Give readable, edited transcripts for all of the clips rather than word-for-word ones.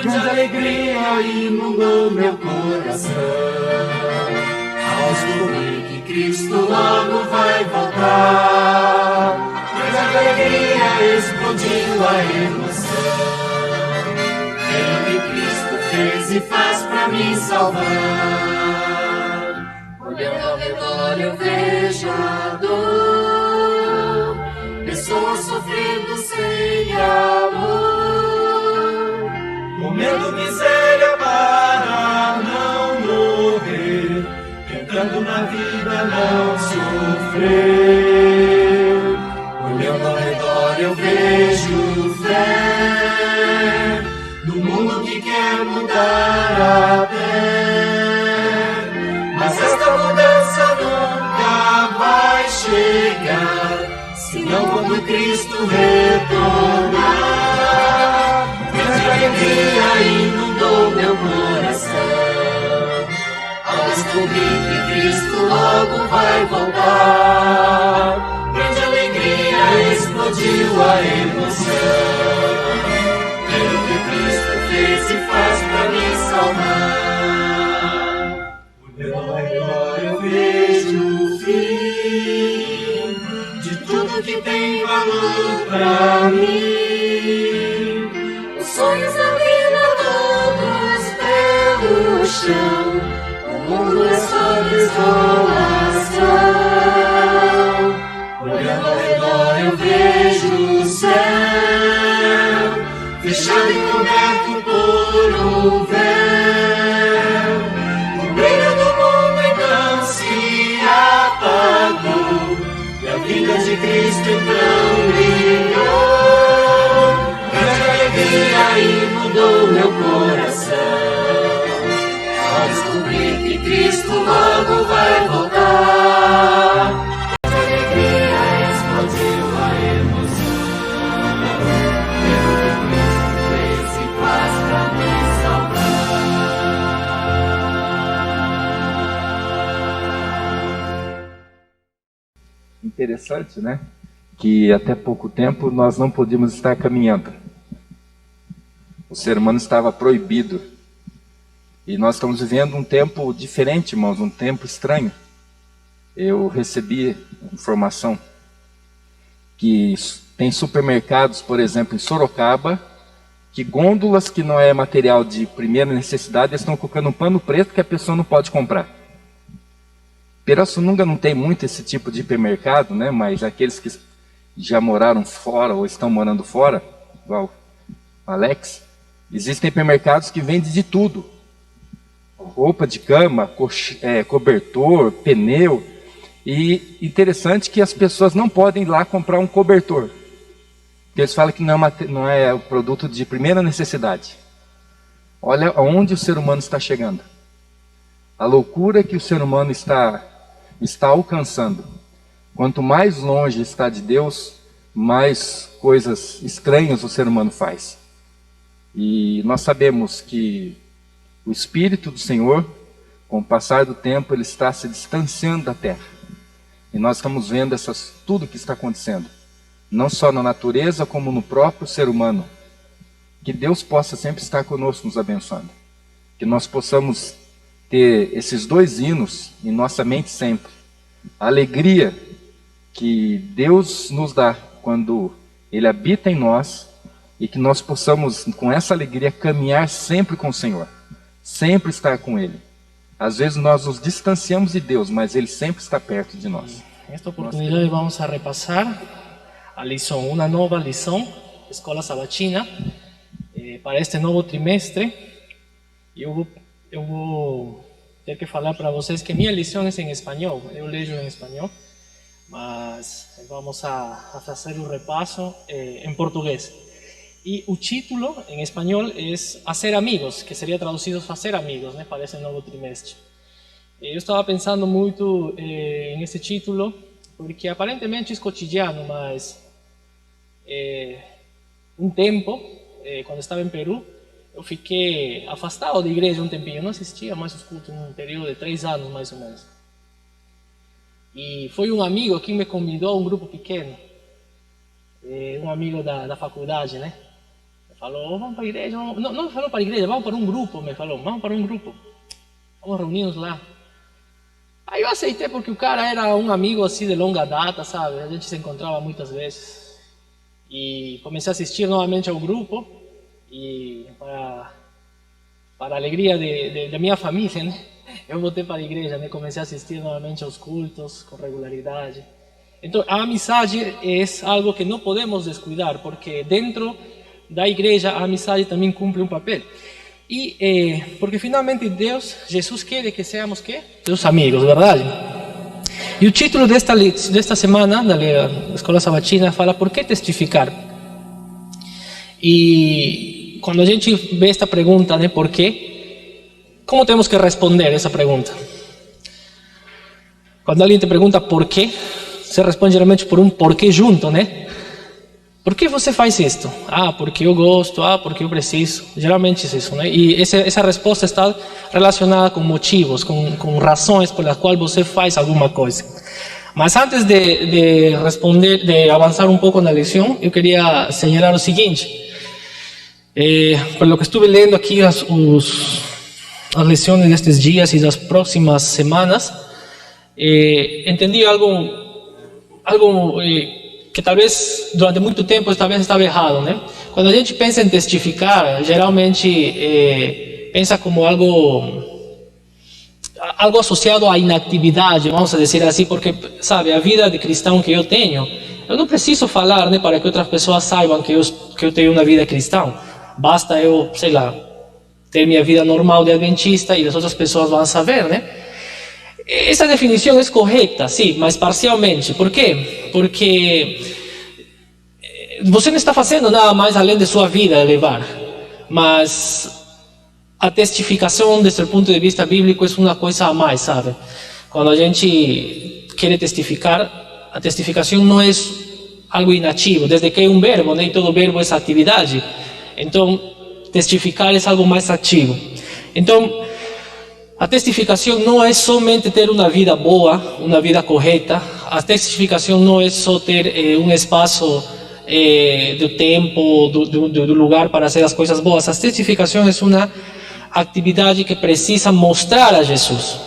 grande alegria inundou meu coração ao descobrir que Cristo logo vai voltar. Grande alegria explodiu a emoção pelo que Cristo fez e faz pra me salvar. Olhando ao redor eu vejo a dor, pessoas sofrendo sem amor, comendo miséria para não morrer, tentando na vida não sofrer. Olhando ao redor eu vejo fé no mundo que quer mudar até, mas esta mudança nunca vai chegar senão quando Cristo retornar. Grande alegria inundou meu coração ao descobrir que Cristo logo vai voltar. Grande alegria explodiu a emoção pelo que Cristo fez e faz pra me salvar. Olhando ao redor eu vejo o fim de tudo que tem valor pra mim. Os sonhos da vida todos pelo chão, o mundo é só desolação. Olhando ao redor eu vejo o céu fechado e coberto por um véu. O brilho do mundo então se apagou e a vinda de Cristo então brilhou. Grande alegria inundou meu coração ao descobrir que Cristo logo vai voltar. Grande alegria explodiu a emoção pelo que Cristo fez e faz pra me salvar. Interessante, né? Que até pouco tempo nós não podíamos estar caminhando. O ser humano estava proibido. E nós estamos vivendo um tempo diferente, irmãos, um tempo estranho. Eu recebi informação que tem supermercados, por exemplo, em Sorocaba, que gôndolas que não é material de primeira necessidade, eles estão colocando um pano preto que a pessoa não pode comprar. Pirassununga não tem muito esse tipo de hipermercado, né? Mas aqueles que já moraram fora ou estão morando fora, igual o Alex, existem hipermercados que vendem de tudo. Roupa de cama, cobertor, pneu. E interessante que as pessoas não podem ir lá comprar um cobertor. Porque eles falam que não é o produto de primeira necessidade. Olha aonde o ser humano está chegando. A loucura que o ser humano está alcançando. Quanto mais longe está de Deus, mais coisas estranhas o ser humano faz. E nós sabemos que o Espírito do Senhor, com o passar do tempo, ele está se distanciando da terra. E nós estamos vendo tudo que está acontecendo. Não só na natureza, como no próprio ser humano. Que Deus possa sempre estar conosco, nos abençoando. Que nós possamos ter esses dois hinos em nossa mente sempre. A alegria que Deus nos dá quando Ele habita em nós e que nós possamos, com essa alegria, caminhar sempre com o Senhor. Sempre estar com Ele. Às vezes nós nos distanciamos de Deus, mas Ele sempre está perto de nós. Nesta oportunidade vamos a repassar a lição, uma nova lição, Escola Sabatina, para este novo trimestre. Eu vou ter que falar para vocês que minha lição é em espanhol, eu leio em espanhol, mas vamos a fazer o repasso em português. E o título em espanhol é Hacer Amigos, que seria traduzido Fazer Amigos, né, para esse novo trimestre. Eu estava pensando muito nesse título, porque aparentemente é cotidiano, mas um tempo, quando estava em Peru, eu fiquei afastado da igreja um tempinho, não assistia mais os cultos, um período de 3 anos mais ou menos. E foi um amigo que me convidou a um grupo pequeno, um amigo da faculdade, né? falou, vamos para a igreja, não falou para a igreja, vamos para um grupo, me falou, vamos para um grupo, vamos reunir-nos lá. Aí eu aceitei porque o cara era um amigo assim de longa data, sabe, a gente se encontrava muitas vezes. E comecei a assistir novamente ao grupo, e para a alegria da minha família, né, eu voltei para a igreja, né, comecei a assistir novamente aos cultos com regularidade. Então a amizade é algo que não podemos descuidar, porque dentro da igreja a amizade também cumpre um papel. E porque finalmente Jesus quer que seamos seus amigos, verdade? E o título desta semana da Escola Sabatina fala por que testificar. E quando a gente vê esta pergunta, né, por quê? Como temos que responder essa pergunta? Quando alguém te pergunta por quê, você responde geralmente por um porquê junto, né? Por que você faz isto? Ah, porque eu gosto, porque eu preciso. Geralmente é isso, né? E essa resposta está relacionada com motivos, com razões pelas quais você faz alguma coisa. Mas antes de responder, de avançar um pouco na lição, eu queria señalar o seguinte. Pelo que estive lendo aqui as lições destes dias e das próximas semanas, entendi algo que talvez durante muito tempo estava errado, né? Quando a gente pensa em testificar, geralmente pensa como algo associado à inatividade, vamos dizer assim, porque, sabe, a vida de cristão que eu tenho, eu não preciso falar, né, para que outras pessoas saibam que eu tenho uma vida cristã. Basta eu, sei lá, ter minha vida normal de adventista e as outras pessoas vão saber, né? Essa definição é correta, sim, mas parcialmente. Por quê? Porque você não está fazendo nada mais além de sua vida levar. Mas a testificação, desde o ponto de vista bíblico, é uma coisa a mais, sabe? Quando a gente quer testificar, a testificação não é algo inativo, desde que é um verbo, né? E todo verbo é atividade. Então, testificar é algo mais ativo. Então, a testificação não é somente ter uma vida boa, uma vida correta. A testificação não é só ter um espaço do tempo, do lugar para fazer as coisas boas. A testificação é uma atividade que precisa mostrar a Jesus.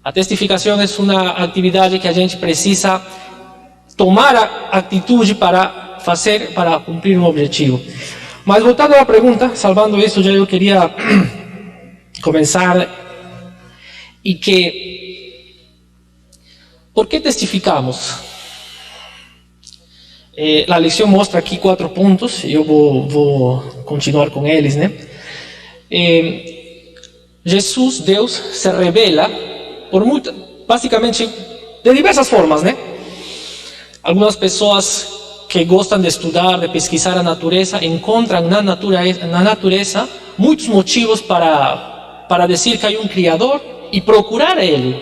A testificação é uma atividade que a gente precisa tomar a atitude para fazer, para cumprir um objetivo. Mas voltando à pergunta, salvando isso, já eu queria começar e que por que testificamos? A lição mostra aqui 4 pontos e eu vou continuar com eles, né? Jesus, Deus, se revela basicamente de diversas formas, né? Algumas pessoas que gostam de estudar, de pesquisar a natureza, encontram na natureza muitos motivos para dizer que há um Criador e procurar Ele.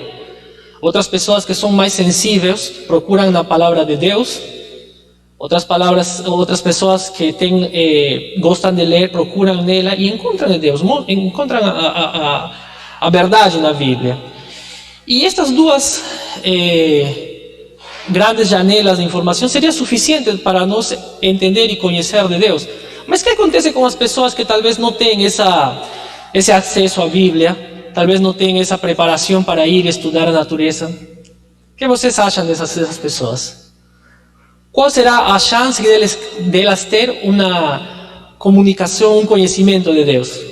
Outras pessoas que são mais sensíveis procuram na palavra de Deus. Outras pessoas que gostam de ler procuram nela e encontram em Deus, encontram a verdade na Bíblia. E estas duas grandes janelas de informação seria suficiente para nós entender e conhecer de Deus. Mas o que acontece com as pessoas que talvez não têm esse acesso à Bíblia, talvez não tenham essa preparação para ir estudar a natureza? O que vocês acham dessas pessoas? Qual será a chance delas ter uma comunicação, um conhecimento de Deus?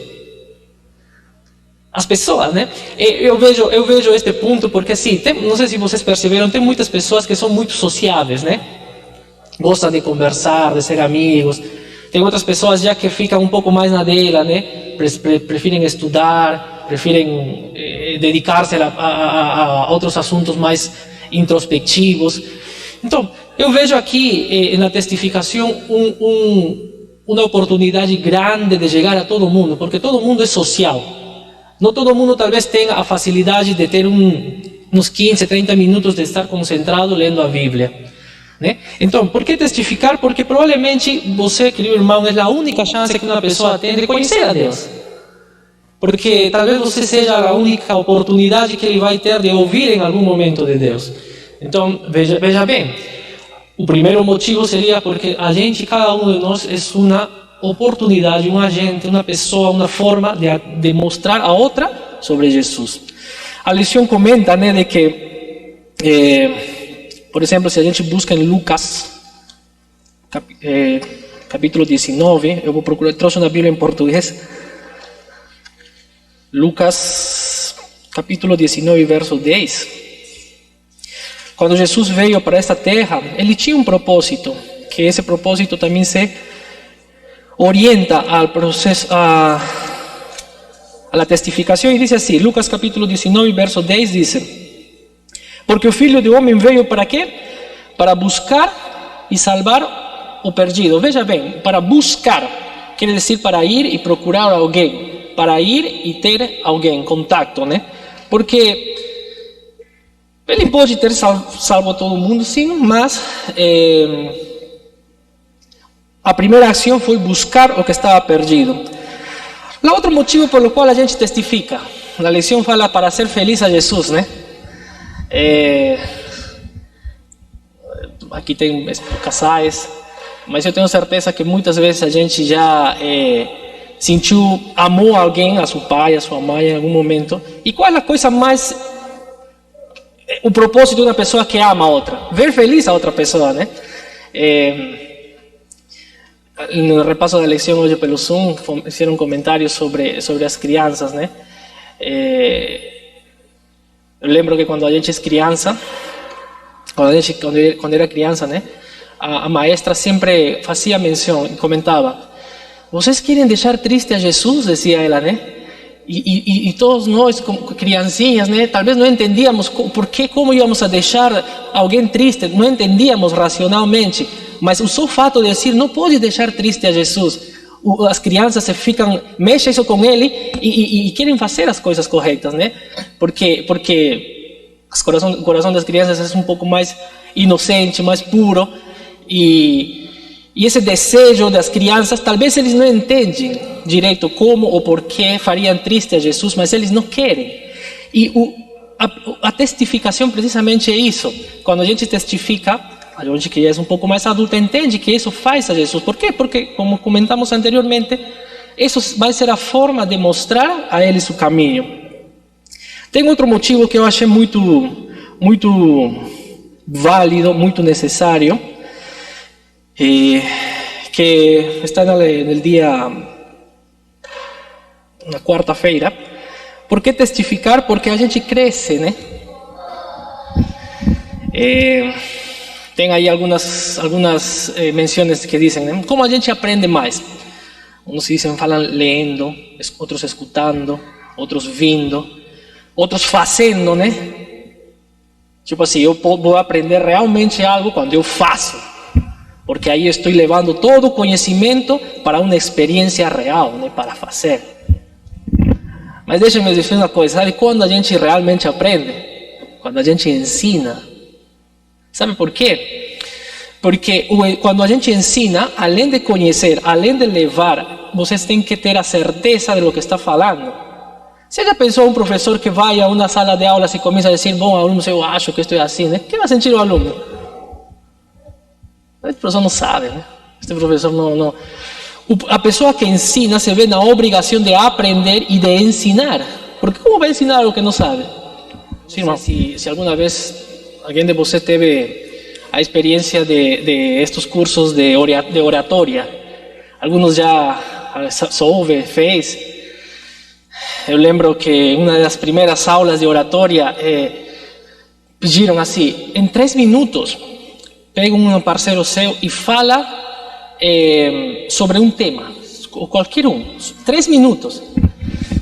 As pessoas, né? Eu vejo este ponto porque, assim, não sei se vocês perceberam, tem muitas pessoas que são muito sociáveis, né? Gostam de conversar, de ser amigos. Tem outras pessoas já que ficam um pouco mais na dela, né? Preferem estudar, preferem dedicar-se a outros assuntos mais introspectivos. Então, eu vejo aqui na testificação uma oportunidade grande de chegar a todo mundo, porque todo mundo é social. Não todo mundo talvez tenha a facilidade de ter uns 15, 30 minutos de estar concentrado lendo a Bíblia, né? Então, por que testificar? Porque provavelmente você, querido irmão, é a única chance que uma pessoa tem de conhecer a Deus. Porque talvez você seja a única oportunidade que ele vai ter de ouvir em algum momento de Deus. Então, veja bem, o primeiro motivo seria porque cada um de nós é uma oportunidade, um agente, uma pessoa, uma forma de mostrar a outra sobre Jesus. A lição comenta, né, de que, por exemplo, se a gente busca em Lucas, capítulo 19, eu vou procurar, trouxe na Bíblia em português, Lucas, capítulo 19, verso 10. Quando Jesus veio para esta terra, ele tinha um propósito, que esse propósito também se orienta ao processo, a la testificação, e diz assim, Lucas capítulo 19, verso 10, diz: porque o Filho do Homem veio para quê? Para buscar e salvar o perdido. Veja bem, para buscar, quer dizer para ir e procurar alguém, para ir e ter alguém, contato, né? Porque ele pode ter salvo todo mundo, sim, mas a primeira ação foi buscar o que estava perdido. O outro motivo pelo qual a gente testifica, a lição fala para ser feliz a Jesus, né? Aqui tem casais, mas eu tenho certeza que muitas vezes a gente já sentiu, amou alguém, a seu pai, a sua mãe em algum momento. E qual é a coisa mais, o propósito de uma pessoa que ama a outra? Ver feliz a outra pessoa, né? No repasso da lição hoje pelo Zoom, fizeram comentários sobre as crianças, né? Eu lembro que quando a gente é criança, quando era criança, né? A maestra sempre fazia menção e comentava: vocês querem deixar triste a Jesus? Dizia ela, né? E todos nós, como criancinhas, né? Talvez não entendíamos como íamos a deixar alguém triste, não entendíamos racionalmente. Mas o só fato de dizer, não pode deixar triste a Jesus, as crianças se ficam, mexem isso com ele e querem fazer as coisas corretas, né? Porque o coração das crianças é um pouco mais inocente, mais puro, e esse desejo das crianças, talvez eles não entendem direito como ou porquê fariam triste a Jesus, mas eles não querem. E a testificação precisamente é isso. Quando a gente testifica, a gente que é um pouco mais adulta entende que isso faz a Jesus. Por quê? Porque, como comentamos anteriormente, isso vai ser a forma de mostrar a eles o caminho. Tem outro motivo que eu achei muito válido, muito necessário, que está no dia, na quarta-feira. Por que testificar? Porque a gente cresce, né? Tem aí algumas menções que dizem, né? Como a gente aprende mais? Uns dizem, falam lendo, outros escutando, outros vindo, outros fazendo, né? Tipo assim, eu vou aprender realmente algo quando eu faço, porque aí eu estou levando todo o conhecimento para uma experiência real, né? Para fazer. Mas deixa-me dizer uma coisa, sabe quando a gente realmente aprende? Quando a gente ensina. Sabe por quê? Porque quando a gente ensina, além de conhecer, além de levar, vocês têm que ter a certeza de lo que está falando. Você já pensou um professor que vai a uma sala de aulas e começa a dizer, bom, alunos, eu acho que estou assim, né? O que vai sentir o aluno? Esse professor não sabe, né? Este professor não. A pessoa que ensina se vê na obrigação de aprender e de ensinar. Porque como vai ensinar algo que não sabe? Sim, irmão, se alguma vez alguém de você teve a experiência de estes cursos de oratória, alguns já soube, fez. Eu lembro que uma das primeiras aulas de oratória pediram assim, em 3 minutos, pega um parceiro seu e fala sobre um tema, qualquer um, 3 minutos.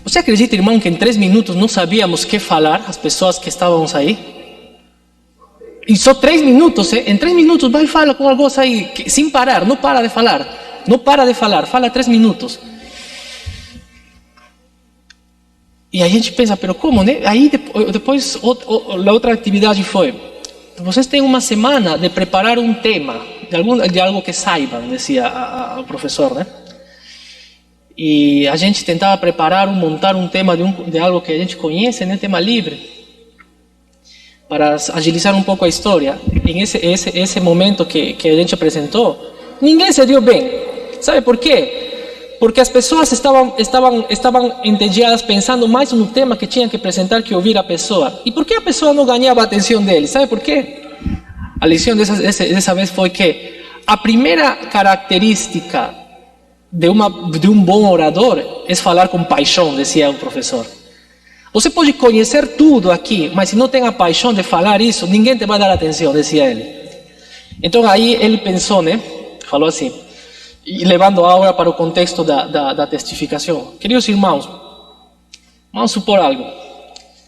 Você acredita, irmão, que em 3 minutos não sabíamos o que falar, as pessoas que estávamos aí? E só 3 minutos, em 3 minutos vai e fala com algo aí, sem parar, não para de falar, fala 3 minutos. E a gente pensa, pero como, né? Aí depois a outra atividade foi, vocês têm uma semana de preparar um tema, de algo que saibam, dizia o professor, né? E a gente tentava montar um tema de algo que a gente conhece, né? Tema livre, para agilizar um pouco a história. Em esse momento que a gente apresentou, ninguém se deu bem. Sabe por quê? Porque as pessoas estavam entediadas pensando mais no tema que tinham que apresentar que ouvir a pessoa. E por que a pessoa não ganhava a atenção deles? Sabe por quê? A lição dessa vez foi que a primeira característica de um bom orador é falar com paixão, dizia o professor. Você pode conhecer tudo aqui, mas se não tem a paixão de falar isso, ninguém te vai dar atenção, dizia ele. Então aí ele pensou, né? Falou assim, e levando agora para o contexto da testificação. Queridos irmãos, vamos supor algo.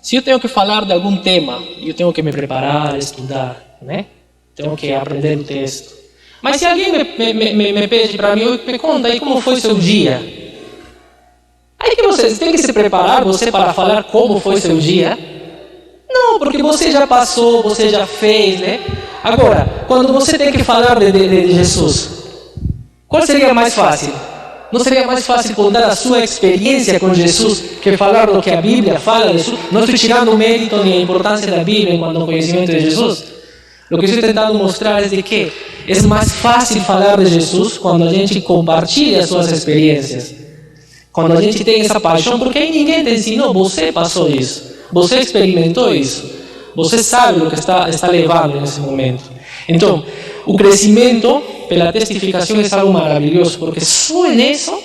Se eu tenho que falar de algum tema, eu tenho que me preparar, estudar, né? Tenho que aprender o texto. Mas se alguém me pede para mim, me conta aí como foi seu dia. Aí que você tem que se preparar, você para falar como foi seu dia. Não, porque você já passou, você já fez, né? Agora, quando você tem que falar de Jesus, qual seria mais fácil? Não seria mais fácil contar a sua experiência com Jesus que falar do que a Bíblia fala de Jesus? Não estou tirando o mérito nem a importância da Bíblia em quanto ao conhecimento de Jesus. O que estou tentando mostrar é de que é mais fácil falar de Jesus quando a gente compartilha as suas experiências. Quando a gente tem essa paixão, porque aí ninguém te ensinou, você passou isso. Você experimentou isso. Você sabe o que está levando nesse momento. Então, o crescimento pela testificação é algo maravilhoso, porque só nisso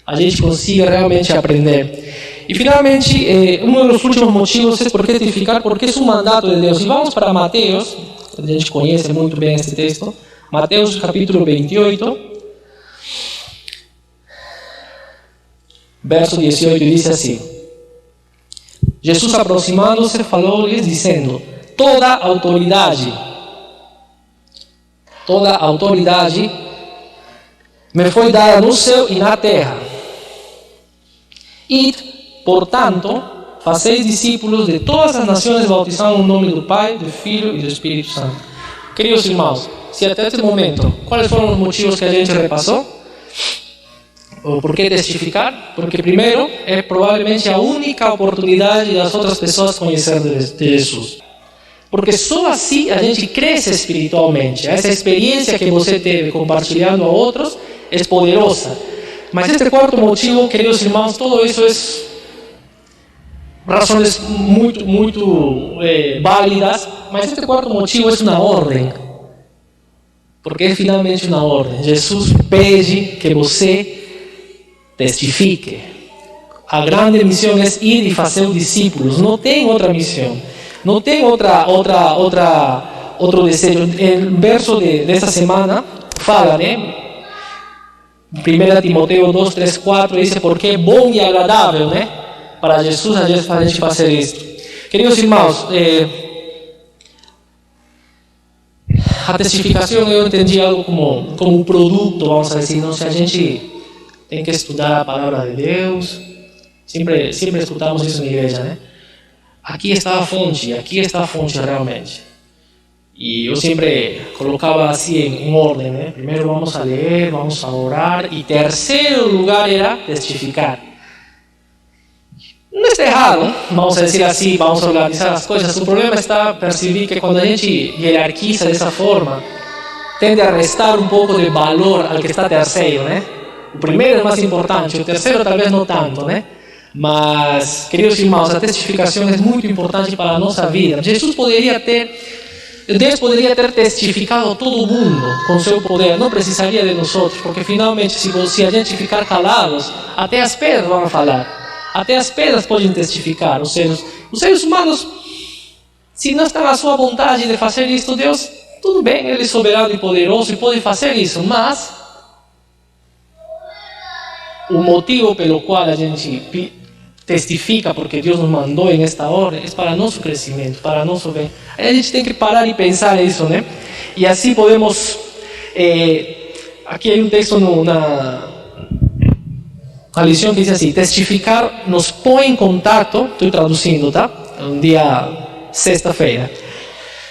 a gente consegue realmente aprender. E finalmente, um dos últimos motivos é por que testificar, porque é um mandato de Deus. E vamos para Mateus, a gente conhece muito bem esse texto. Mateus capítulo 28, verso 18, diz assim: Jesus aproximando-se falou-lhes dizendo: toda autoridade me foi dada no céu e na terra. Id, portanto, fazeis discípulos de todas as nações, bautizando no nome do Pai, do Filho e do Espírito Santo. Queridos irmãos, se até este momento, quais foram os motivos que a gente repassou? Ou por que testificar? Porque primeiro, é provavelmente a única oportunidade das outras pessoas conhecerem de Jesus. Porque só assim a gente cresce espiritualmente. Essa experiência que você teve compartilhando a outros é poderosa. Mas este quarto motivo, queridos irmãos, tudo isso é razões muito válidas, mas este quarto motivo é uma ordem. Porque é finalmente uma ordem. Jesus pede que você testifique. A grande missão é ir e fazer discípulos. Não tem outra missão. Não tem outro desejo. O verso dessa semana fala, né? 1 Timoteu 2, 3, 4 diz porque é bom e agradável, né? Para Jesus a gente fazer isso. Queridos irmãos, a testificação eu entendi algo como um produto, vamos dizer, não? Se a gente tem que estudar a palavra de Deus, sempre escutamos isso na igreja, né? Aqui está a fonte realmente. E eu sempre colocava assim em ordem, né? Primeiro vamos a ler, vamos a orar, e terceiro lugar era testificar. Não está errado, vamos a dizer assim, vamos a organizar as coisas. O problema está perceber que quando a gente hierarquiza dessa forma, tende a restar um pouco de valor ao que está terceiro, né? O primeiro é mais importante, o terceiro talvez não tanto, né? Mas, queridos irmãos, a testificação é muito importante para a nossa vida. Deus poderia ter testificado a todo mundo com seu poder, não precisaria de nós outros, porque finalmente, se a gente ficar calados, até as pedras vão falar, até as pedras podem testificar. Os seres humanos, se não está na sua vontade de fazer isso, Deus, tudo bem, Ele é soberano e poderoso e pode fazer isso, mas o motivo pelo qual a gente testifica, porque Deus nos mandou em esta ordem, é para nosso crescimento, para nosso bem. Aí a gente tem que parar e pensar nisso, né? E assim podemos... aqui hay um texto na lição que diz assim: testificar nos põe em contato, estou traduzindo, tá? Um dia, sexta-feira.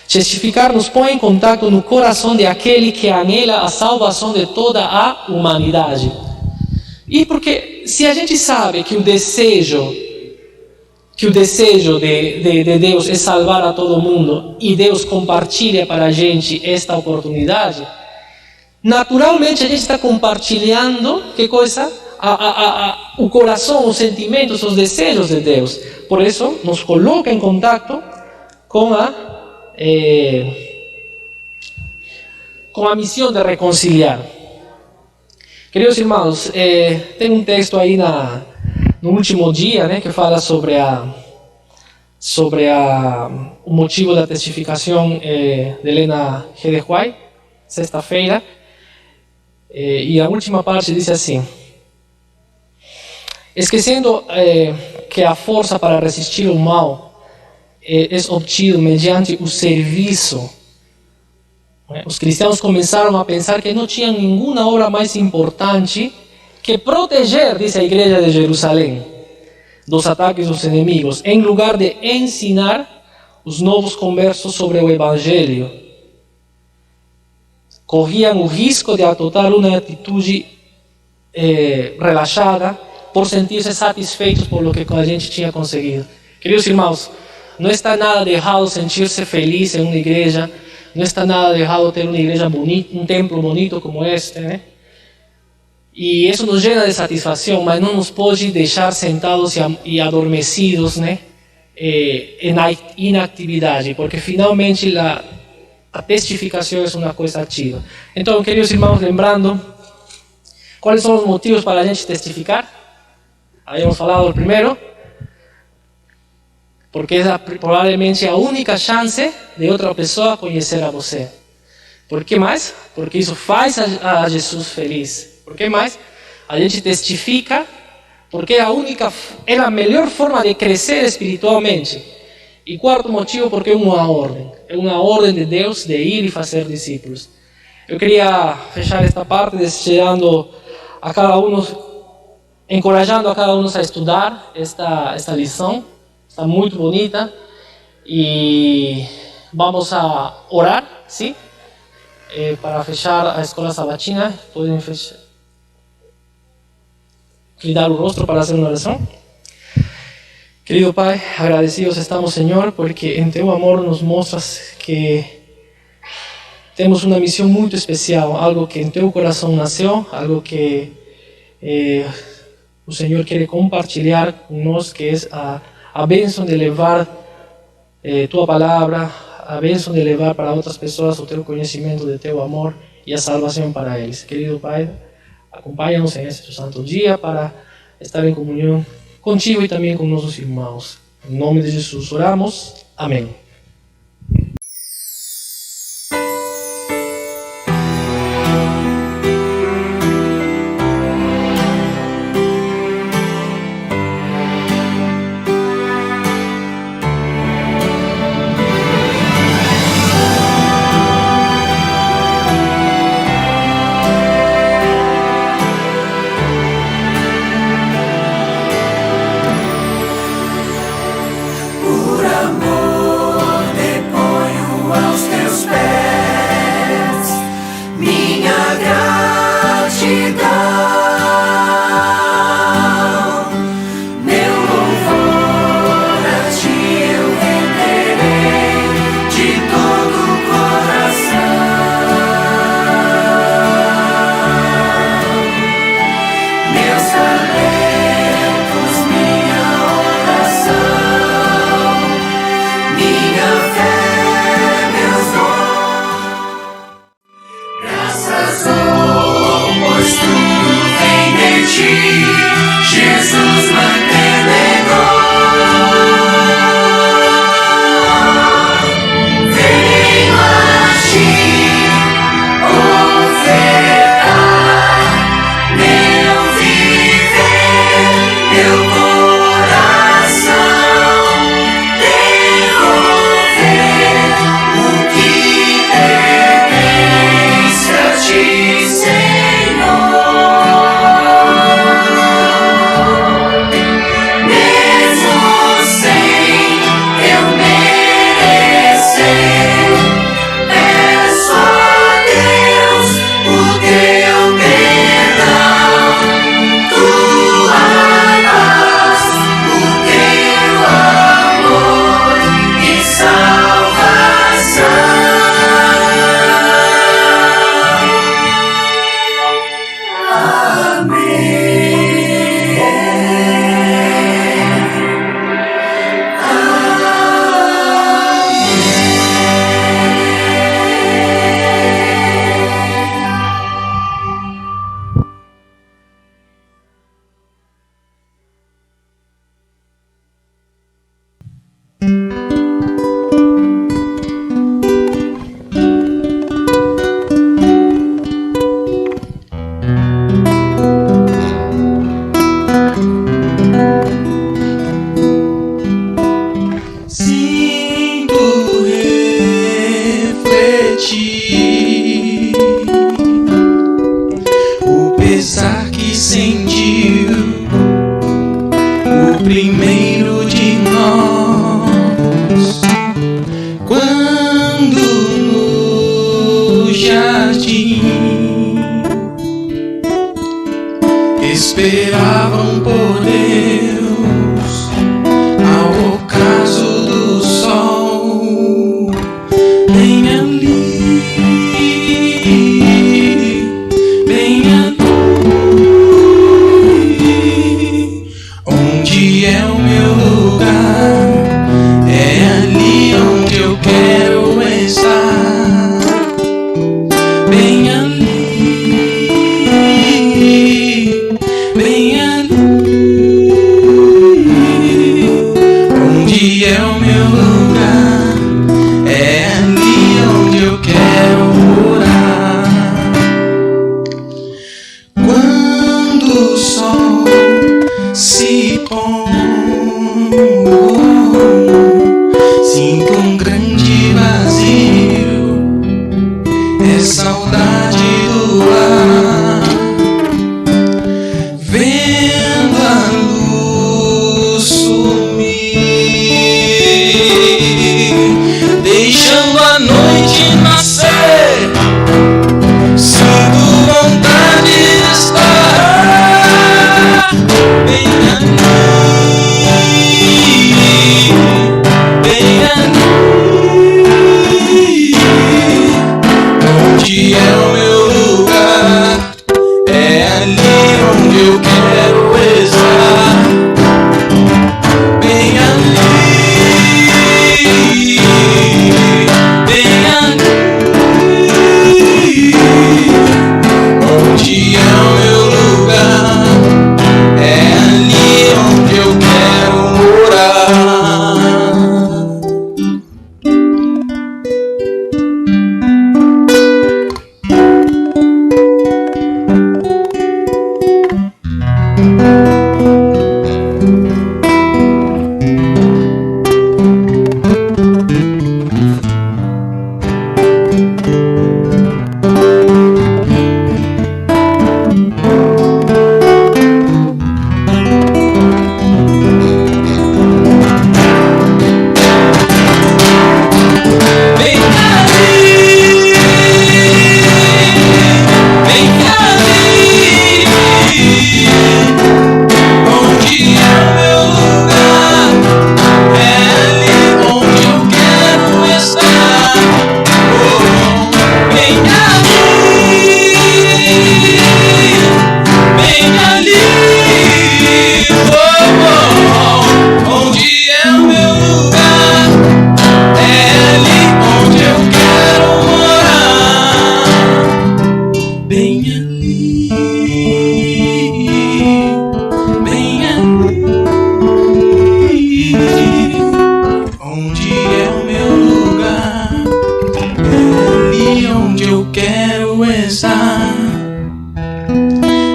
Testificar nos põe em contato no coração de aquele que anela a salvação de toda a humanidade. E porque se a gente sabe que o desejo de Deus é salvar a todo mundo, e Deus compartilha para a gente esta oportunidade, naturalmente a gente está compartilhando, que coisa? o coração, os sentimentos, os desejos de Deus. Por isso, nos coloca em contato com a missão de reconciliar. Queridos irmãos, tem um texto aí no último dia, né, que fala sobre o motivo da testificação de Helena G. de White, sexta-feira. E a última parte diz assim: esquecendo que a força para resistir o mal é obtida mediante o serviço, os cristãos começaram a pensar que não tinham nenhuma obra mais importante que proteger, diz a igreja de Jerusalém, dos ataques dos inimigos, em lugar de ensinar os novos conversos sobre o Evangelho. Corriam o risco de adotar uma atitude relaxada por sentir-se satisfeitos por lo que a gente tinha conseguido. Queridos irmãos, não está nada de errado sentir-se feliz em uma igreja, não está nada de errado ter uma igreja bonita, um templo bonito como este, né? E isso nos llena de satisfação, mas não nos pode deixar sentados e adormecidos, né? Na inatividade, porque finalmente a testificação é uma coisa ativa. Então, queridos irmãos, lembrando, quais são os motivos para a gente testificar? Habíamos falado primeiro, porque é provavelmente a única chance de outra pessoa conhecer a você. Por que mais? Porque isso faz a Jesus feliz. Por que mais? A gente testifica porque é a melhor forma de crescer espiritualmente. E quarto motivo, porque é uma ordem de Deus de ir e fazer discípulos. Eu queria fechar esta parte desejando a cada um, encorajando a cada um a estudar esta lição, está muito bonita, e vamos a orar, sim? Para fechar a escola sabatina, podem inclinar o rosto para fazer uma oração. Querido Pai, agradecidos estamos, Senhor, porque em Teu amor nos mostras que temos uma missão muito especial, algo que em Teu coração nasceu, algo que o Senhor quer compartilhar conosco, que é a bênção de levar Tua palavra, a bênção de levar para outras pessoas o Teu conhecimento de Teu amor e a salvação para eles. Querido Pai, acompanha-nos em este santo dia para estar em comunhão contigo e também com nossos irmãos. Em nome de Jesus oramos. Amém. Por amor ti. O pesar que sentiu o primeiro de nós, quando no jardim esperavam por Deus ao ocaso do sol, bem ali, bem ali, onde é o meu lugar, é ali onde eu quero estar, bem ali, bem ali, onde é o meu lugar, é ali onde eu quero morar. Quando o sol se põe, sinto um grande vazio, é saudade do ar, vendo a luz sumir, deixando a noite nascer. Sinto vontade de estar bem ali, bem ali, onde é o meu lugar, é ali onde eu quero estar, bem ali, bem ali, onde é o meu lugar, é ali onde eu quero morar. Bem ali, bem ali, onde é o meu lugar, é ali onde eu quero estar. Oh, bem ali, bem ali, onde é o meu lugar, é ali onde eu quero morar, bem ali, bem ali, onde é o meu lugar, é ali onde eu quero estar,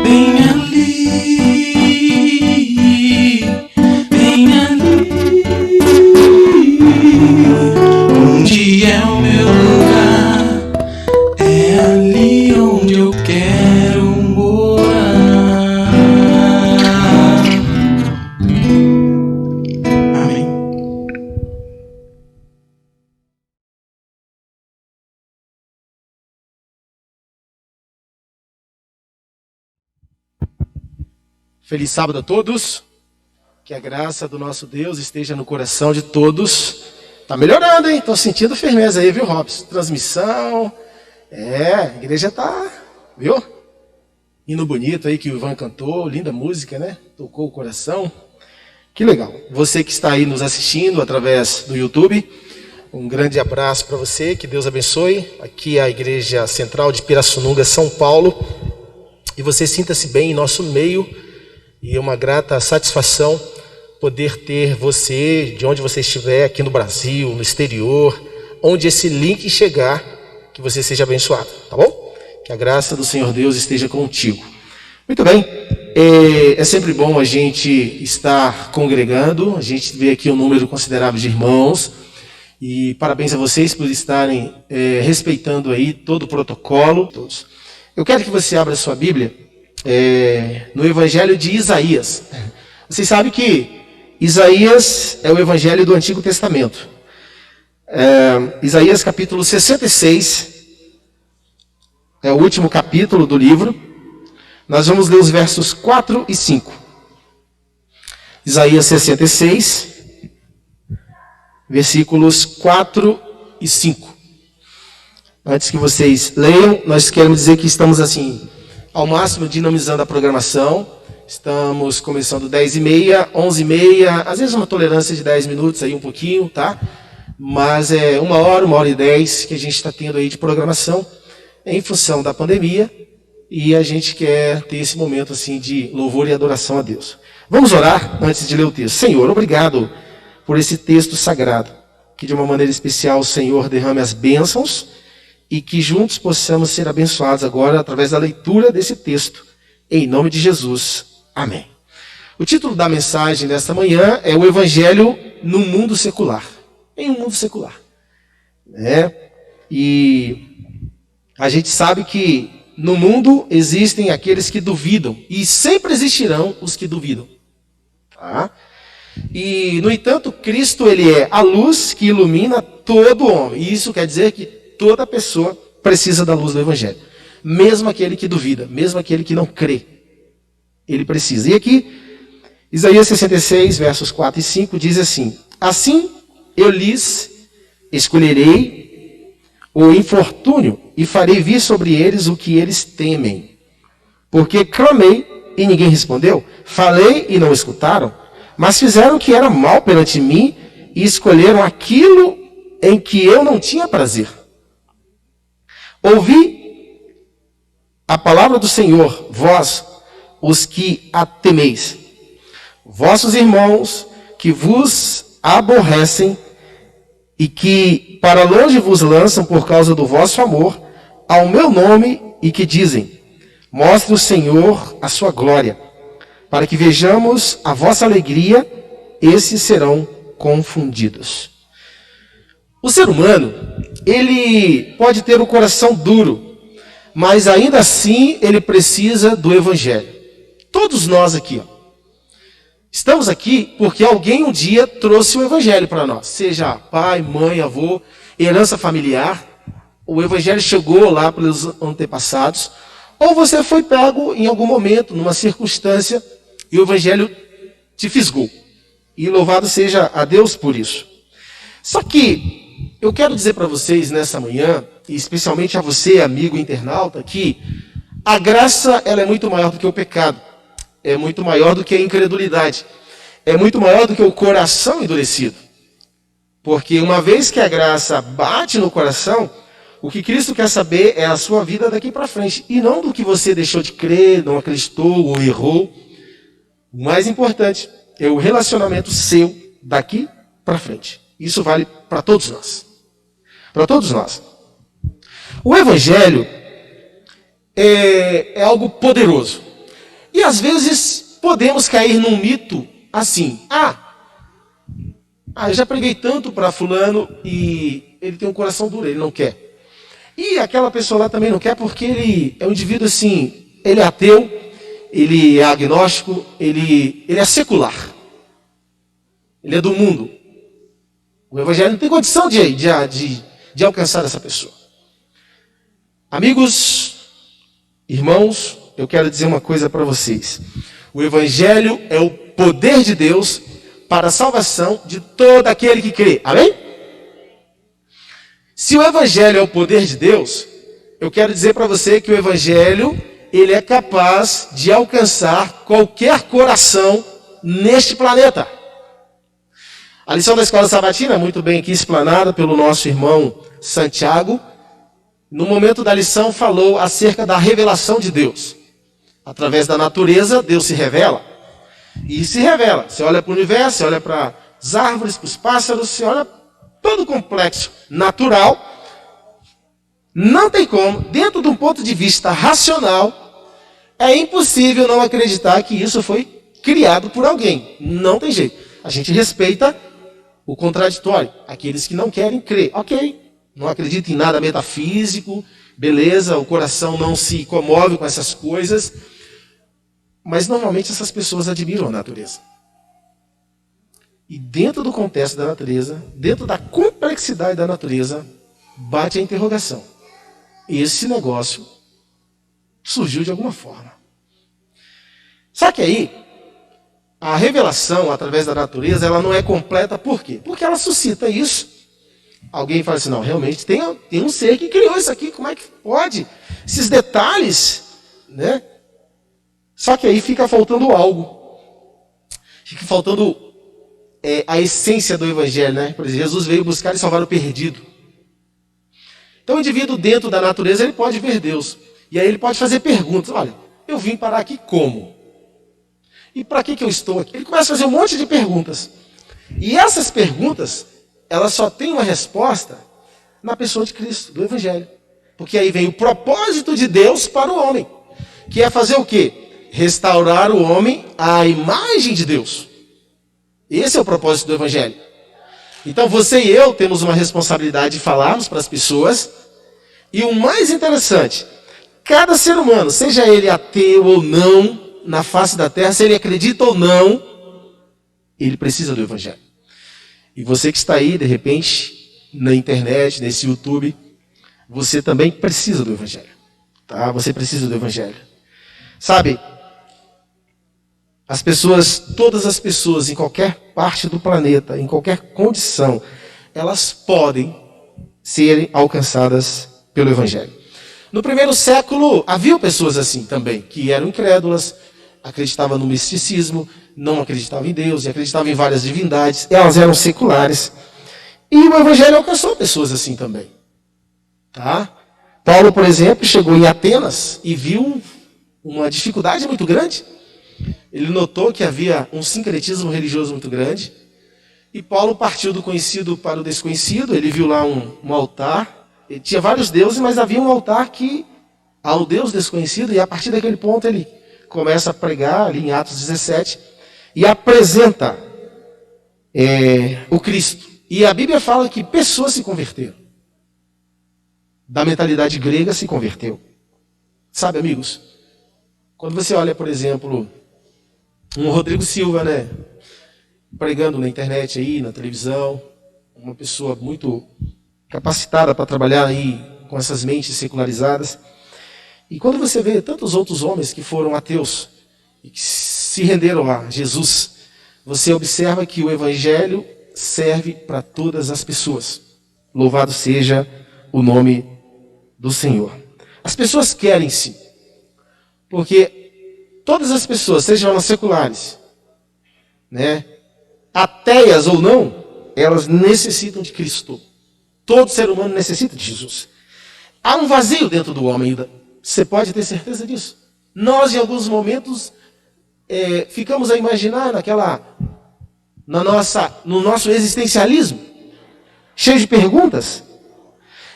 bem ali, bem ali, onde é o meu lugar, é ali onde eu quero morar. Amém. Feliz sábado a todos. Que a graça do nosso Deus esteja no coração de todos. Tá melhorando, hein? Tô sentindo firmeza aí, viu, Robson? Transmissão. A igreja tá, viu? Hino bonito aí que o Ivan cantou, linda música, né? Tocou o coração. Que legal. Você que está aí nos assistindo através do YouTube, um grande abraço para você, que Deus abençoe. Aqui é a Igreja Central de Pirassununga, São Paulo. E você sinta-se bem em nosso meio. E é uma grata satisfação poder ter você, de onde você estiver, aqui no Brasil, no exterior, onde esse link chegar, que você seja abençoado, tá bom? Que a graça do Senhor Deus esteja contigo. Muito bem, é sempre bom a gente estar congregando, a gente vê aqui um número considerável de irmãos, E parabéns a vocês por estarem respeitando aí todo o protocolo. Todos. Eu quero que você abra sua Bíblia no Evangelho de Isaías. Vocês sabem que Isaías é o Evangelho do Antigo Testamento. Isaías capítulo 66 é o último capítulo do livro. Nós vamos ler os versos 4 e 5. Isaías 66, versículos 4 e 5. Antes que vocês leiam, nós queremos dizer que estamos assim, ao máximo dinamizando a programação. Estamos começando 10h30, 11h30, às vezes uma tolerância de 10 minutos aí um pouquinho, tá? Mas é 1h e 10 que a gente está tendo aí de programação em função da pandemia. E a gente quer ter esse momento assim de louvor e adoração a Deus. Vamos orar antes de ler o texto. Senhor, obrigado por esse texto sagrado. Que de uma maneira especial o Senhor derrame as bênçãos e que juntos possamos ser abençoados agora através da leitura desse texto. Em nome de Jesus. Amém. O título da mensagem desta manhã é o Evangelho no mundo secular. Em um mundo secular. E a gente sabe que no mundo existem aqueles que duvidam. E sempre existirão os que duvidam. Tá? E, no entanto, Cristo ele é a luz que ilumina todo homem. E isso quer dizer que toda pessoa precisa da luz do Evangelho. Mesmo aquele que duvida, mesmo aquele que não crê. Ele precisa. E aqui, Isaías 66, versos 4 e 5, diz assim: assim eu lhes escolherei o infortúnio e farei vir sobre eles o que eles temem. Porque clamei e ninguém respondeu, falei e não escutaram, mas fizeram o que era mal perante mim e escolheram aquilo em que eu não tinha prazer. Ouvi a palavra do Senhor, vós, os que a temeis, vossos irmãos que vos aborrecem e que para longe vos lançam por causa do vosso amor ao meu nome e que dizem, mostre o Senhor a sua glória, para que vejamos a vossa alegria, esses serão confundidos. O ser humano, ele pode ter um coração duro, mas ainda assim ele precisa do Evangelho. Todos nós aqui, estamos aqui porque alguém um dia trouxe o Evangelho para nós. Seja pai, mãe, avô, herança familiar. O Evangelho chegou lá pelos antepassados. Ou você foi pego em algum momento, numa circunstância, e o Evangelho te fisgou. E louvado seja a Deus por isso. Só que eu quero dizer para vocês nessa manhã, e especialmente a você, amigo internauta, que a graça ela é muito maior do que o pecado. É muito maior do que a incredulidade. É muito maior do que o coração endurecido. Porque uma vez que a graça bate no coração, o que Cristo quer saber é a sua vida daqui para frente. E não do que você deixou de crer, não acreditou ou errou. O mais importante é o relacionamento seu daqui para frente. Isso vale para todos nós. Para todos nós. O Evangelho é algo poderoso. E às vezes podemos cair num mito assim. Eu já preguei tanto para fulano e ele tem um coração duro, ele não quer. E aquela pessoa lá também não quer porque ele é um indivíduo assim, ele é ateu, ele é agnóstico, ele é secular. Ele é do mundo. O Evangelho não tem condição de alcançar essa pessoa. Amigos, irmãos, eu quero dizer uma coisa para vocês. O Evangelho é o poder de Deus para a salvação de todo aquele que crê. Amém? Se o Evangelho é o poder de Deus, eu quero dizer para você que o Evangelho ele é capaz de alcançar qualquer coração neste planeta. A lição da Escola Sabatina, muito bem aqui explanada pelo nosso irmão Santiago, no momento da lição falou acerca da revelação de Deus. Através da natureza, Deus se revela. E se revela. Você olha para o universo, você olha para as árvores, para os pássaros, você olha todo o complexo natural. Não tem como, dentro de um ponto de vista racional, é impossível não acreditar que isso foi criado por alguém. Não tem jeito. A gente respeita o contraditório, aqueles que não querem crer. Ok, não acreditam em nada metafísico, beleza, o coração não se comove com essas coisas, mas normalmente essas pessoas admiram a natureza. E dentro do contexto da natureza, dentro da complexidade da natureza, bate a interrogação. Esse negócio surgiu de alguma forma. Só que aí, a revelação através da natureza, ela não é completa, por quê? Porque ela suscita isso. Alguém fala assim, não, realmente tem um ser que criou isso aqui, como é que pode? Esses detalhes, né? Só que aí fica faltando algo. Fica faltando a essência do evangelho, né? Por exemplo, Jesus veio buscar e salvar o perdido. Então o indivíduo dentro da natureza, ele pode ver Deus. E aí ele pode fazer perguntas. Olha, eu vim parar aqui como? E para que eu estou aqui? Ele começa a fazer um monte de perguntas. E essas perguntas, elas só têm uma resposta na pessoa de Cristo, do evangelho. Porque aí vem o propósito de Deus para o homem. Que é fazer o quê? Restaurar o homem à imagem de Deus. Esse é o propósito do evangelho. Então você e eu temos uma responsabilidade de falarmos para as pessoas. E o mais interessante, cada ser humano, seja ele ateu ou não, na face da terra, se ele acredita ou não, ele precisa do evangelho. E você que está aí, de repente, na internet, nesse YouTube, você também precisa do evangelho. Tá? Você precisa do evangelho. Sabe, as pessoas, todas as pessoas, em qualquer parte do planeta, em qualquer condição, elas podem serem alcançadas pelo evangelho. No primeiro século, havia pessoas assim também, que eram incrédulas, acreditavam no misticismo, não acreditavam em Deus, e acreditavam em várias divindades, elas eram seculares. E o evangelho alcançou pessoas assim também. Tá? Paulo, por exemplo, chegou em Atenas e viu uma dificuldade muito grande. Ele notou que havia um sincretismo religioso muito grande. E Paulo partiu do conhecido para o desconhecido. Ele viu lá um altar. Ele tinha vários deuses, mas havia um altar que ao Deus desconhecido. E a partir daquele ponto ele começa a pregar ali em Atos 17 e apresenta o Cristo. E a Bíblia fala que pessoas se converteram. Da mentalidade grega se converteu. Sabe, amigos, quando você olha, por exemplo, um Rodrigo Silva, né, pregando na internet aí, na televisão, uma pessoa muito capacitada para trabalhar aí com essas mentes secularizadas. E quando você vê tantos outros homens que foram ateus e que se renderam a Jesus, você observa que o evangelho serve para todas as pessoas. Louvado seja o nome do Senhor. As pessoas querem sim, porque todas as pessoas, sejam elas seculares, né, ateias ou não, elas necessitam de Cristo. Todo ser humano necessita de Jesus. Há um vazio dentro do homem ainda. Você pode ter certeza disso. Nós, em alguns momentos, ficamos a imaginar no nosso existencialismo, cheio de perguntas.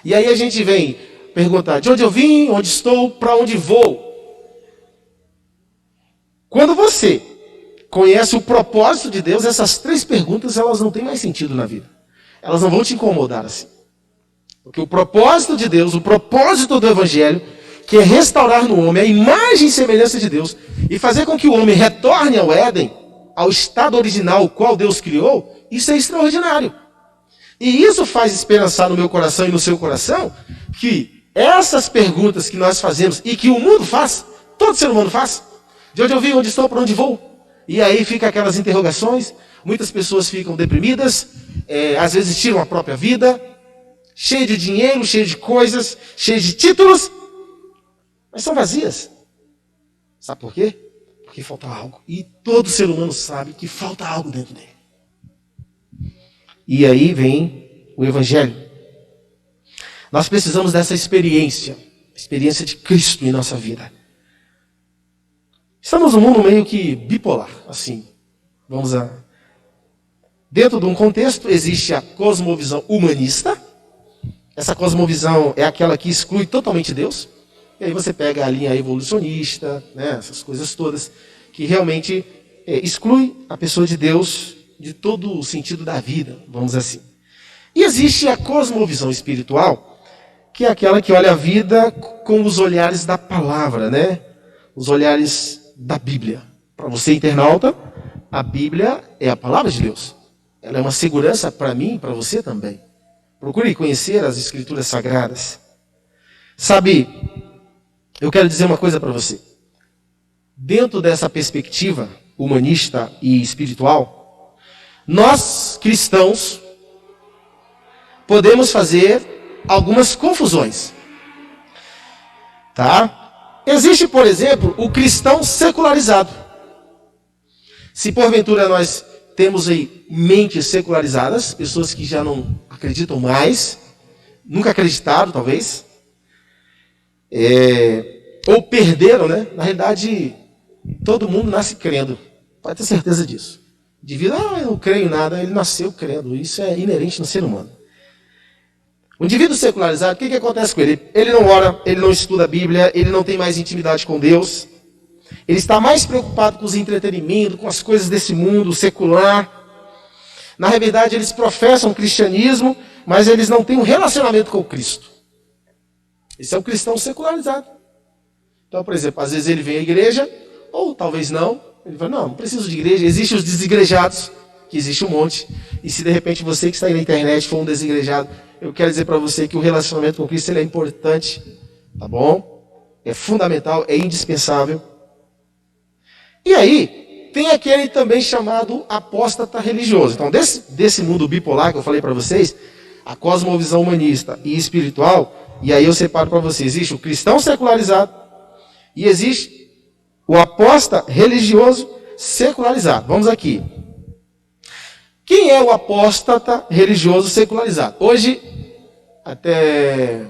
E aí a gente vem perguntar, de onde eu vim, onde estou, para onde vou? Quando você conhece o propósito de Deus, essas três perguntas, elas não têm mais sentido na vida. Elas não vão te incomodar assim. Porque o propósito de Deus, o propósito do evangelho, que é restaurar no homem a imagem e semelhança de Deus e fazer com que o homem retorne ao Éden, ao estado original, o qual Deus criou, isso é extraordinário. E isso faz esperançar no meu coração e no seu coração que essas perguntas que nós fazemos e que o mundo faz, todo ser humano faz, de onde eu vim, onde estou, para onde vou? E aí fica aquelas interrogações, muitas pessoas ficam deprimidas, às vezes tiram a própria vida, cheio de dinheiro, cheio de coisas, cheio de títulos, mas são vazias. Sabe por quê? Porque falta algo. E todo ser humano sabe que falta algo dentro dele. E aí vem o evangelho. Nós precisamos dessa experiência de Cristo em nossa vida. Estamos num mundo meio que bipolar, assim. Dentro de um contexto existe a cosmovisão humanista. Essa cosmovisão é aquela que exclui totalmente Deus. E aí você pega a linha evolucionista, né, essas coisas todas, que realmente exclui a pessoa de Deus de todo o sentido da vida, vamos dizer assim. E existe a cosmovisão espiritual, que é aquela que olha a vida com os olhares da palavra, né? Os olhares da Bíblia. Para você, internauta, a Bíblia é a palavra de Deus. Ela é uma segurança para mim e para você também. Procure conhecer as Escrituras Sagradas. Sabe, eu quero dizer uma coisa para você. Dentro dessa perspectiva humanista e espiritual, nós, cristãos, podemos fazer algumas confusões. Tá? Existe, por exemplo, o cristão secularizado. Se porventura nós temos aí mentes secularizadas, pessoas que já não acreditam mais, nunca acreditaram, talvez, ou perderam, né? Na realidade, todo mundo nasce crendo, pode ter certeza disso. Devido eu não creio em nada, ele nasceu crendo, isso é inerente no ser humano. O indivíduo secularizado, o que acontece com ele? Ele não ora, ele não estuda a Bíblia, ele não tem mais intimidade com Deus. Ele está mais preocupado com os entretenimentos, com as coisas desse mundo secular. Na realidade, eles professam o cristianismo, mas eles não têm um relacionamento com o Cristo. Esse é o cristão secularizado. Então, por exemplo, às vezes ele vem à igreja, ou talvez não. Ele fala, não preciso de igreja. Existem os desigrejados, que existe um monte. E se de repente você que está aí na internet for um desigrejado, eu quero dizer para você que o relacionamento com Cristo ele é importante, tá bom? É fundamental, é indispensável. E aí, tem aquele também chamado apóstata religioso. Então, desse mundo bipolar que eu falei para vocês, a cosmovisão humanista e espiritual, e aí eu separo para vocês, existe o cristão secularizado e existe o apóstata religioso secularizado. Vamos aqui. Quem é o apóstata religioso secularizado? Hoje, até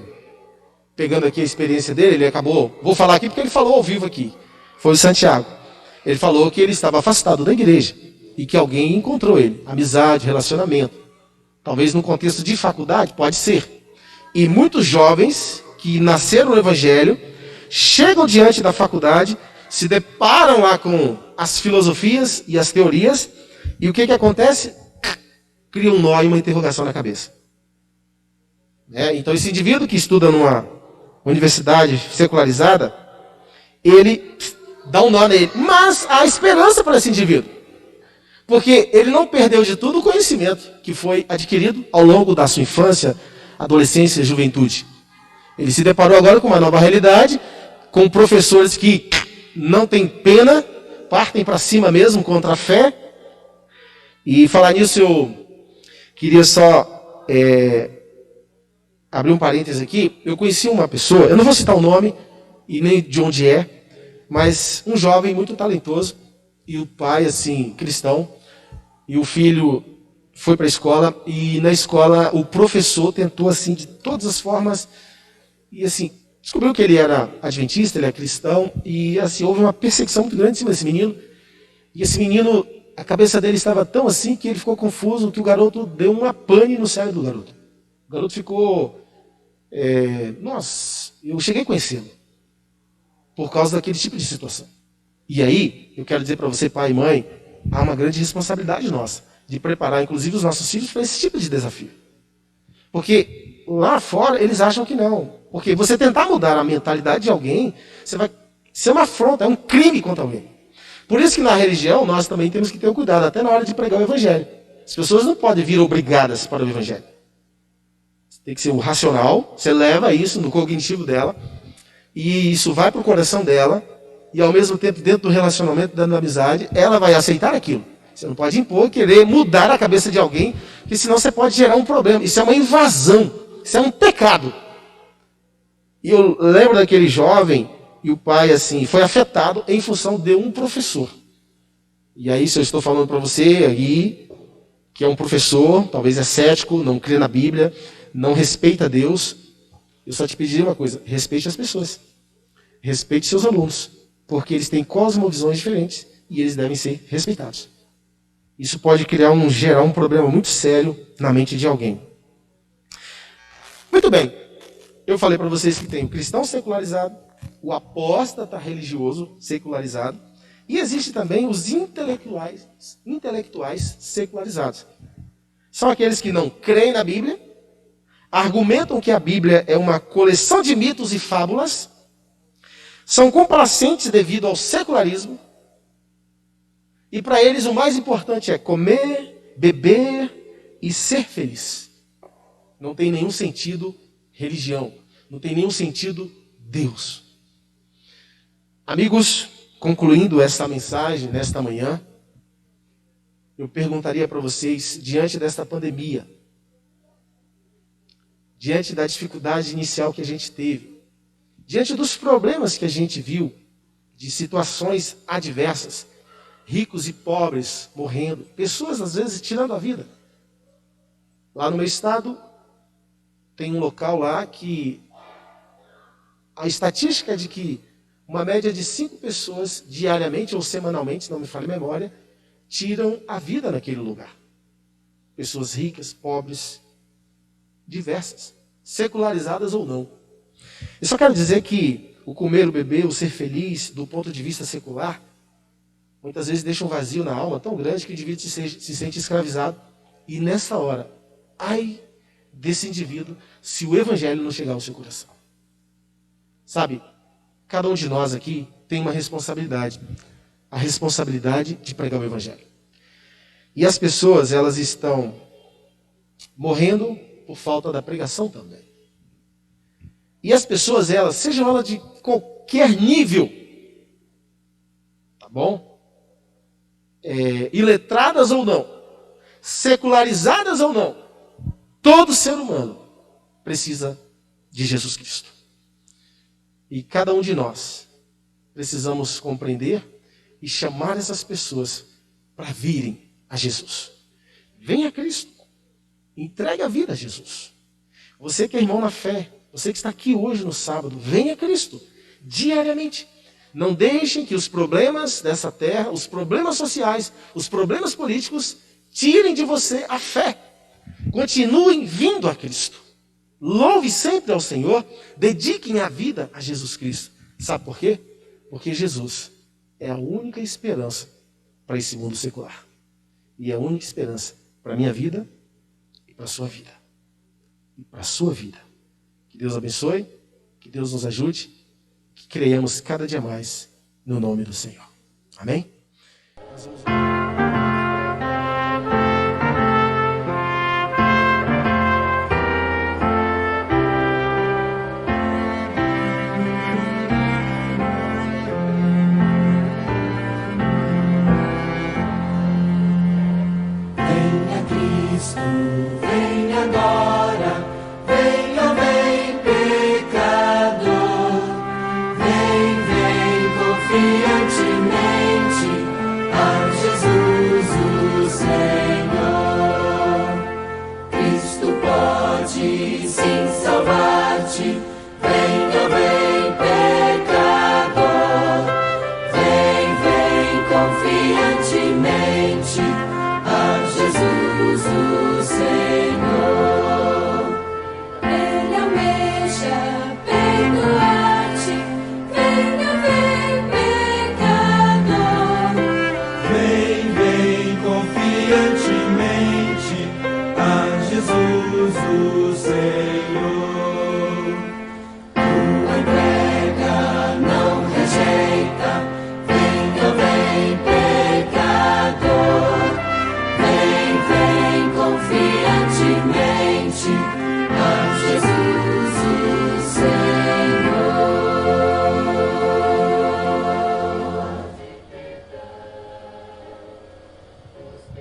pegando aqui a experiência dele, ele acabou, vou falar aqui porque ele falou ao vivo aqui, foi o Santiago. Ele falou que ele estava afastado da igreja e que alguém encontrou ele, amizade, relacionamento. Talvez num contexto de faculdade, pode ser. E muitos jovens que nasceram no evangelho, chegam diante da faculdade, se deparam lá com as filosofias e as teorias, e o que acontece? Cria um nó e uma interrogação na cabeça. Então esse indivíduo que estuda numa universidade secularizada, ele dá um nó nele. Mas há esperança para esse indivíduo. Porque ele não perdeu de tudo o conhecimento que foi adquirido ao longo da sua infância, adolescência e juventude. Ele se deparou agora com uma nova realidade, com professores que não têm pena, partem para cima mesmo contra a fé. E falar nisso, eu queria só abrir um parênteses aqui. Eu conheci uma pessoa, eu não vou citar o nome e nem de onde é, mas um jovem muito talentoso, e o pai, assim, cristão, e o filho foi para a escola, e na escola o professor tentou, assim, de todas as formas, e assim, descobriu que ele era adventista, ele é cristão, e assim, houve uma perseguição muito grande em cima desse menino, e esse menino, a cabeça dele estava tão assim, que ele ficou confuso, que o garoto deu uma pane no cérebro do garoto. O garoto ficou, nossa, eu cheguei a conhecê-lo, por causa daquele tipo de situação. E aí, eu quero dizer para você, pai e mãe, há uma grande responsabilidade nossa, de preparar, inclusive, os nossos filhos para esse tipo de desafio. Porque lá fora, eles acham que não. Porque você tentar mudar a mentalidade de alguém, você vai ser uma afronta, é um crime contra alguém. Por isso que na religião, nós também temos que ter cuidado, até na hora de pregar o evangelho. As pessoas não podem vir obrigadas para o evangelho. Tem que ser o racional, você leva isso no cognitivo dela, e isso vai para o coração dela, e ao mesmo tempo, dentro do relacionamento, dando amizade, ela vai aceitar aquilo. Você não pode impor, querer mudar a cabeça de alguém, porque senão você pode gerar um problema. Isso é uma invasão, isso é um pecado. E eu lembro daquele jovem, e o pai, assim, foi afetado em função de um professor. E aí, se eu estou falando para você aí, que é um professor, talvez é cético, não crê na Bíblia, não respeita Deus, eu só te pedi uma coisa, respeite as pessoas. Respeite seus alunos, porque eles têm cosmovisões diferentes e eles devem ser respeitados. Isso pode gerar um problema muito sério na mente de alguém. Muito bem, eu falei para vocês que tem o cristão secularizado, o apóstata religioso secularizado, E existe também os intelectuais secularizados. São aqueles que não creem na Bíblia, argumentam que a Bíblia é uma coleção de mitos e fábulas, são complacentes devido ao secularismo, e para eles o mais importante é comer, beber e ser feliz. Não tem nenhum sentido religião, não tem nenhum sentido Deus. Amigos, concluindo esta mensagem nesta manhã, eu perguntaria para vocês, diante desta pandemia, diante da dificuldade inicial que a gente teve, diante dos problemas que a gente viu, de situações adversas, ricos e pobres morrendo, pessoas às vezes tirando a vida. Lá no meu estado, tem um local lá que a estatística é de que uma média de 5 pessoas diariamente ou semanalmente, se não me falha a memória, tiram a vida naquele lugar. Pessoas ricas, pobres, diversas, secularizadas ou não. Eu só quero dizer que o comer, o beber, o ser feliz, do ponto de vista secular, muitas vezes deixa um vazio na alma tão grande que o indivíduo se sente escravizado. E nessa hora, ai desse indivíduo se o evangelho não chegar ao seu coração. Sabe, cada um de nós aqui tem uma responsabilidade. A responsabilidade de pregar o evangelho. E as pessoas, elas estão morrendo por falta da pregação também. E as pessoas, elas, sejam elas de qualquer nível, tá bom? Iletradas ou não, secularizadas ou não, todo ser humano precisa de Jesus Cristo. E cada um de nós precisamos compreender e chamar essas pessoas para virem a Jesus. Venha a Cristo. Entregue a vida a Jesus. Você que é irmão na fé, você que está aqui hoje no sábado, venha a Cristo diariamente. Não deixem que os problemas dessa terra, os problemas sociais, os problemas políticos, tirem de você a fé. Continuem vindo a Cristo. Louve sempre ao Senhor, dediquem a vida a Jesus Cristo. Sabe por quê? Porque Jesus é a única esperança para esse mundo secular. E é a única esperança para a minha vida e para a sua vida. E para a sua vida. Que Deus abençoe, que Deus nos ajude, que creiamos cada dia mais no nome do Senhor. Amém?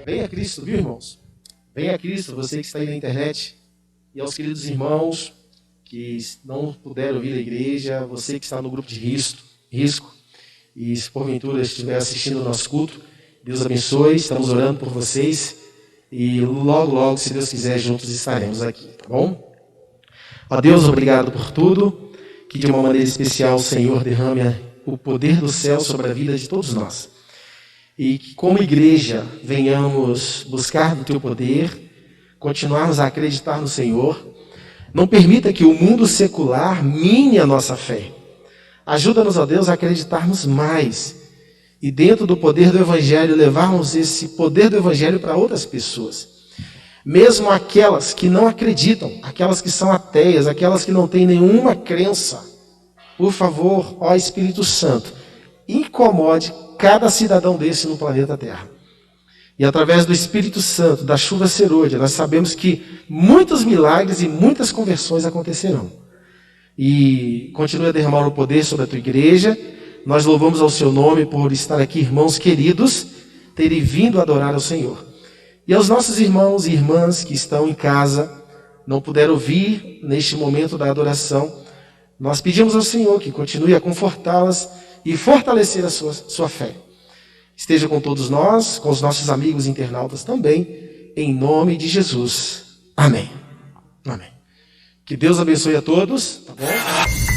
Venha a Cristo, viu, irmãos? Venha a Cristo, você que está aí na internet, e aos queridos irmãos que não puderam vir à igreja, você que está no grupo de risco, e se porventura estiver assistindo o nosso culto, Deus abençoe, estamos orando por vocês, e logo, logo, se Deus quiser, juntos estaremos aqui, tá bom? Ó Deus, obrigado por tudo, que de uma maneira especial o Senhor derrame o poder do céu sobre a vida de todos nós. E que como igreja venhamos buscar do teu poder, continuarmos a acreditar no Senhor. Não permita que o mundo secular mine a nossa fé. Ajuda-nos, ó Deus, a acreditarmos mais e dentro do poder do Evangelho levarmos esse poder do Evangelho para outras pessoas. Mesmo aquelas que não acreditam, aquelas que são ateias, aquelas que não têm nenhuma crença. Por favor, ó Espírito Santo, incomode cada cidadão desse no planeta Terra. E através do Espírito Santo, da chuva serôdia, nós sabemos que muitos milagres e muitas conversões acontecerão. E continue a derramar o poder sobre a tua igreja. Nós louvamos ao seu nome por estar aqui, irmãos queridos, terem vindo adorar ao Senhor. E aos nossos irmãos e irmãs que estão em casa, não puderam vir neste momento da adoração, nós pedimos ao Senhor que continue a confortá-las e fortalecer a sua fé. Esteja com todos nós, com os nossos amigos internautas também, em nome de Jesus. Amém. Amém. Que Deus abençoe a todos, tá bom?